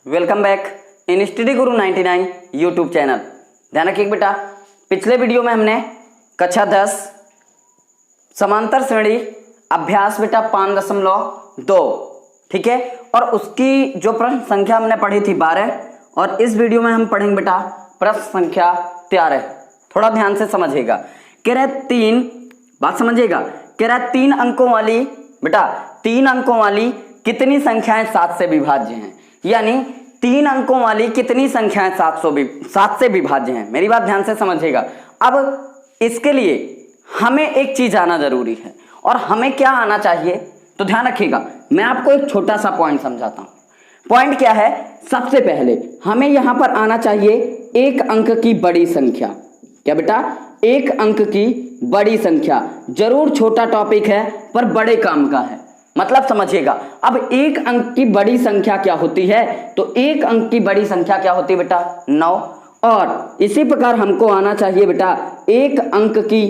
Welcome back in study Guru 99 YouTube channel. ध्यान रखिए बेटा, पिछले वीडियो में हमने कक्षा 10 समांतर श्रेणी अभ्यास बेटा 5.2 ठीक है, और उसकी जो प्रश्न संख्या हमने पढ़ी थी 12, और इस वीडियो में हम पढ़ेंगे बेटा प्रश्न संख्या 13। थोड़ा ध्यान से समझिएगा। कह रहे 3 बात समझिएगा। कह रहा 3 अंकों वाली बेटा 3 अंकों वाली कितनी संख्याएं 7 से विभाज्य हैं, यानी 3 अंकों वाली कितनी संख्याएं 7 से विभाज्य हैं। मेरी बात ध्यान से समझिएगा। अब इसके लिए हमें एक चीज आना जरूरी है, और हमें क्या आना चाहिए तो ध्यान रखिएगा। मैं आपको एक छोटा सा पॉइंट समझाता हूं। पॉइंट क्या है? सबसे पहले हमें यहां पर आना चाहिए एक अंक की बड़ी संख्या। क्या बेटा? एक अंक की बड़ी संख्या। जरूर छोटा टॉपिक है पर बड़े काम का है, मतलब समझिएगा। अब एक अंक की बड़ी संख्या क्या होती है? तो एक अंक की बड़ी संख्या क्या होती है बेटा? 9। और इसी प्रकार हमको आना चाहिए बेटा एक अंक की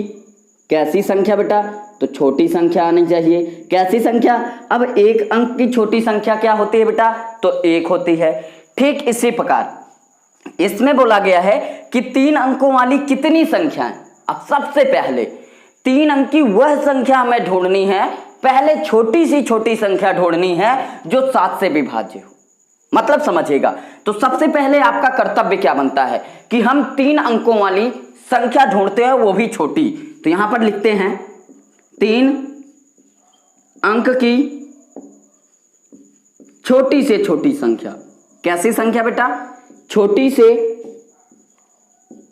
कैसी संख्या बेटा? तो छोटी संख्या आनी चाहिए। कैसी संख्या? अब एक अंक की छोटी संख्या क्या होती है बेटा? तो 1 होती है। ठीक इसी प्रकार इसमें बोला गया है कि 3 अंकों वाली कितनी संख्याएं। अब सबसे पहले 3 अंक की वह संख्या हमें ढूंढनी है, पहले छोटी संख्या ढूंढनी है जो 7 से विभाज्य हो, मतलब समझिएगा। तो सबसे पहले आपका कर्तव्य क्या बनता है कि हम 3 अंकों वाली संख्या ढूंढते हैं, वो भी छोटी। तो यहां पर लिखते हैं 3 अंक की छोटी से छोटी संख्या। कैसी संख्या बेटा? छोटी से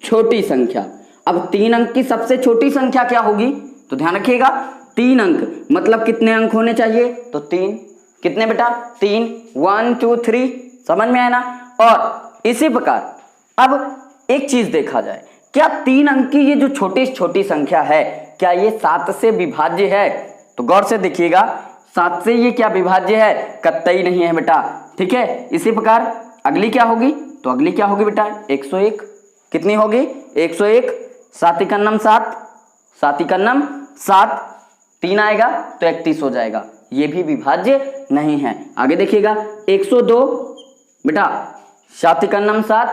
छोटी संख्या। अब 3 अंक की सबसे छोटी संख्या क्या होगी? तो ध्यान रखिएगा 3 अंक मतलब कितने अंक होने चाहिए? तो 3। कितने बेटा? 3 1 2 3। समझ में आया ना? और इसी प्रकार अब एक चीज देखा जाए, क्या 3 अंक की ये जो छोटी संख्या है क्या ये 7 से विभाज्य है? तो गौर से देखिएगा, 7 से ये क्या विभाज्य है? कतई नहीं है बेटा। ठीक है, इसी प्रकार अगली क्या होगी? तो अगली क्या होगी बेटा? 101। कितनी होगी? 101। 7 × 9 7, 7 × 9 7, 3 आएगा तो 31 हो जाएगा। ये भी विभाज्य नहीं है। आगे देखिएगा 102 बेटा 7 × 9 7,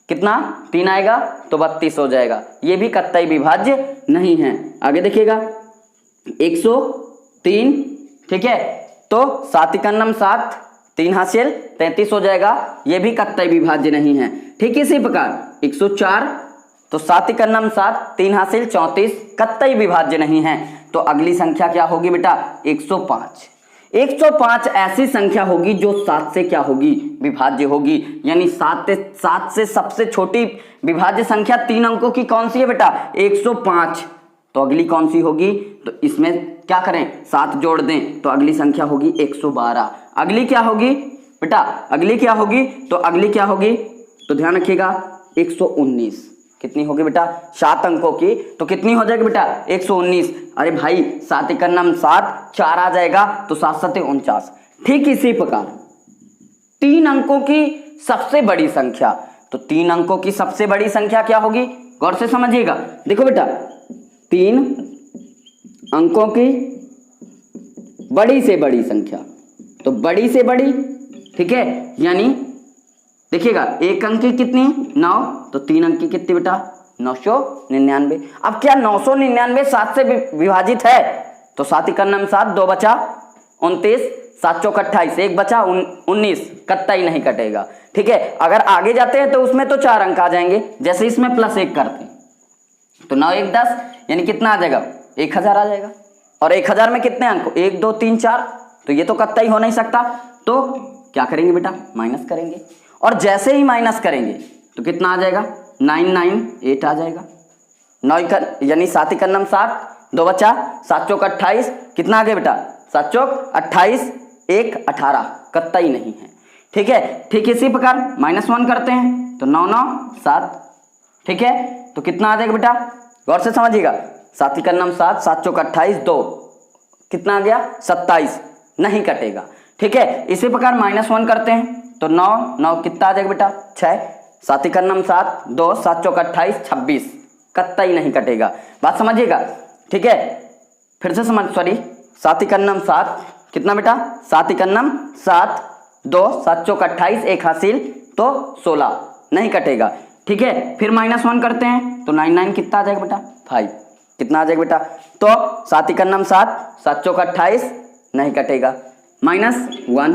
कितना? 3 आएगा तो 32 हो जाएगा। ये भी कतई विभाज्य नहीं है। आगे देखिएगा 103। ठीक है, तो 7 × 9 7, 3 हासिल 33 हो जाएगा। ये भी कतई विभाज्य नहीं है। ठीक इसी प्रकार 104, तो 7 × 9 7, 3 हासिल 34, कतई विभाज्य नहीं है। तो अगली संख्या क्या होगी बेटा? 105। 105 ऐसी संख्या होगी जो 7 से क्या होगी? विभाज्य होगी। यानी 7 से सबसे छोटी विभाज्य संख्या 3 अंकों की कौन सी है बेटा? 105। तो अगली कौन सी होगी? तो इसमें क्या करें? 7 जोड़ दें तो अगली संख्या होगी 112। अगली क्या होगी बेटा? अगली क्या होगी? तो अगली क्या होगी? तो ध्यान रखिएगा 119। कितनी होगी बेटा? 7 अंकों की, तो कितनी हो जाएगी बेटा? 119। अरे भाई 7 × 9 7, 4 आ जाएगा तो 7 7 49। ठीक इसी प्रकार 3 अंकों की सबसे बड़ी संख्या। तो 3 अंकों की सबसे बड़ी संख्या क्या होगी? गौर से समझिएगा। देखो बेटा 3 अंकों की बड़ी से बड़ी संख्या, तो बड़ी से बड़ी, ठीक है, यानी देखिएगा एक अंक की कितनी? 9, तो 3 अंक की कितनी बेटा? 999। अब क्या 999 7 से विभाजित है? तो 7 × 9 7, 2 बचा 29, 7 चौक 28, 1 बचा 19, कतई नहीं कटेगा। ठीक है, अगर आगे जाते हैं तो उसमें तो 4 अंक आ जाएंगे, जैसे इसमें +1 करते हैं तो 9 1 10, यानी कितना आ जाएगा? 1000 आ जाएगा। और 1000 में कितने अंक? 1 2 3 4, तो ये तो कतई हो नहीं सकता। तो क्या करेंगे बेटा? माइनस करेंगे। और जैसे ही माइनस करेंगे तो कितना आ जाएगा? 998 आ जाएगा। 9 यानी 7 × 9 7, 2 बचा 7 चौक 28, कितना आ गया बेटा? 7 चौक 28, 1 18, कतई नहीं है। ठीक है, ठीक इसी प्रकार -1 करते हैं तो 9 9 7। ठीक है, तो कितना आ जाएगा बेटा? गौर से समझिएगा। 7 × 9 7, 7 चौक 28, 2, कितना आ गया? 27, नहीं कटेगा। ठीक है, इसी प्रकार -1 करते हैं तो 9 9 कितना आ जाएगा बेटा? 6। 7 × 9 7, 2 7 चौक 28, 26, कतई नहीं कटेगा। बात समझिएगा। ठीक है, फिर से 7 × 9 7, कितना बेटा? 7 × 9 7, 2 7 चौक 28, 1 हासिल तो 16, नहीं कटेगा। ठीक है, फिर -1 करते हैं तो 9 9 कितना आ जाएगा बेटा 5, कितना आ जाएगा बेटा, तो 7 1 7, 7 चौक 28, नहीं कटेगा, -1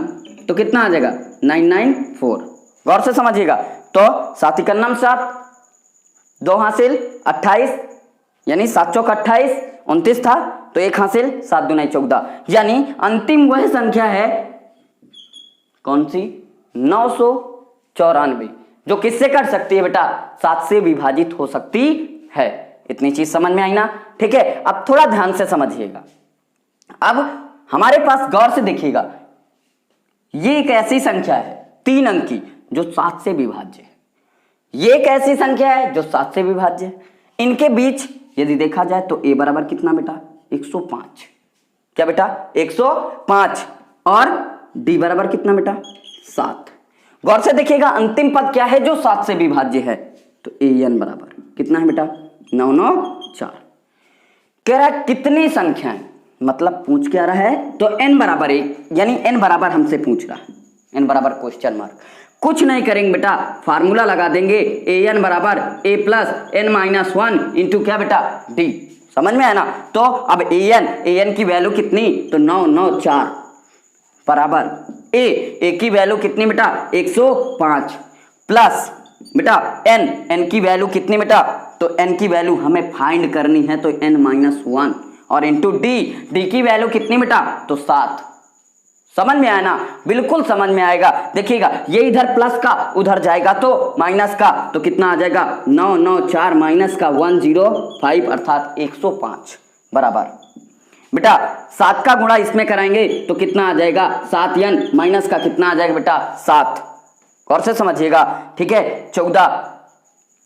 तो कितना आ जाएगा 9 9 4। गौर से समझिएगा, तो 7 1 7, 2 हासिल 28, यानी 7 चौक 28, 29 था तो 1 हासिल 7 दूना 14, यानी अंतिम वह संख्या है कौन सी 994, जो किससे कट सकती है बेटा 7 से विभाजित हो सकती है। इतनी चीज समझ में आई ना। ठीक है, अब थोड़ा ध्यान से समझिएगा। अब हमारे पास गौर से देखिएगा, ये एक ऐसी संख्या है 3 अंकी जो 7 से विभाज्य है, ये एक ऐसी संख्या है जो 7 से विभाज्य है। इनके बीच यदि देखा जाए तो a बराबर कितना बेटा 105, क्या बेटा 105, और d बराबर कितना बेटा 7। गौर से देखिएगा अंतिम पद क्या है जो 7 से विभाज्य है, तो an बराबर कितना है बेटा 994। कह रहा है कितनी संख्याएं, मतलब पूछ क्या रहा है, तो n बराबर 1, यानी n बराबर हमसे पूछ रहा है, n बराबर क्वेश्चन मार्क। कुछ नहीं करेंगे बेटा, फार्मूला लगा देंगे, an बराबर a प्लस n-1 इंटू क्या बेटा d। समझ में आया ना। तो अब an की वैल्यू कितनी, तो 994 बराबर a की वैल्यू कितनी बेटा 105, प्लस बेटा n की वैल्यू कितनी बेटा, तो n की वैल्यू हमें फाइंड करनी है, तो n-1, और इंटू d की वैल्यू कितनी बेटा, तो 7। समझ में आया ना, बिल्कुल समझ में आएगा। देखिएगा ये इधर प्लस का उधर जाएगा तो माइनस का, तो कितना आ जाएगा 994 माइनस का 105 अर्थात 105 बराबर बेटा 7 का गुणा इसमें कराएंगे तो कितना आ जाएगा 7n माइनस का कितना आ जाएगा बेटा 7। और से समझिएगा, ठीक है 14,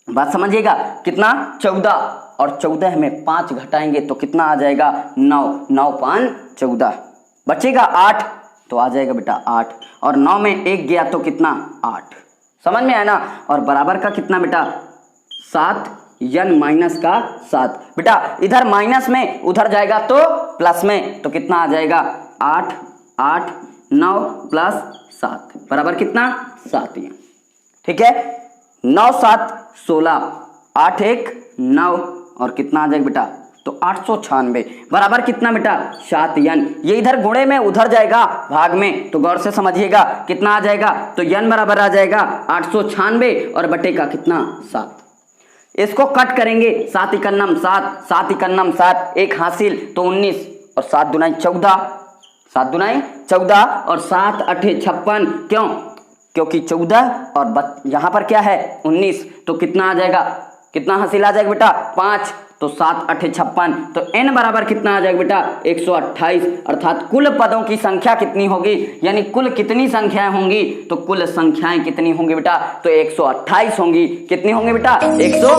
बात समझिएगा कितना 14, और 14 में 5 घटाएंगे तो कितना आ जाएगा 9, 9 5 14, बचेगा 8, तो आ जाएगा बेटा 8, और 9 में 1 गया तो कितना 8। समझ में आया ना। और बराबर का कितना बेटा 7 n माइनस का 7, बेटा इधर माइनस में उधर जाएगा तो प्लस में, तो कितना आ जाएगा 8 8 9 प्लस 7 बराबर कितना 7। ठीक है 9 7 16, 8 1 9, और कितना आ जाएगा बेटा तो 896 बराबर कितना बेटा 7n। ये इधर गुणे में उधर जाएगा भाग में, तो गौर से समझिएगा कितना आ जाएगा, तो n बराबर आ जाएगा 896 और बटे का कितना 7। इसको कट करेंगे 7 इकन्नम 7, 7 इकन्नम 7, 1 हासिल तो 19, और 7 दुनाई 14, 7 दुनाई 14, और 7 8 56, क्यों, क्योंकि 14 और यहाँ पर क्या है 19, तो कितना आ जाएगा, कितना हासिल आ जाएगा बेटा 5, तो 7 8 56, तो n बराबर कितना आ जाएगा बेटा 128, अर्थात कुल पदों की संख्या कितनी होगी, यानी कुल कितनी संख्याएं होंगी, तो कुल संख्याएं कितनी होंगी बेटा, तो 128 होंगी। कितनी होंगी बेटा 100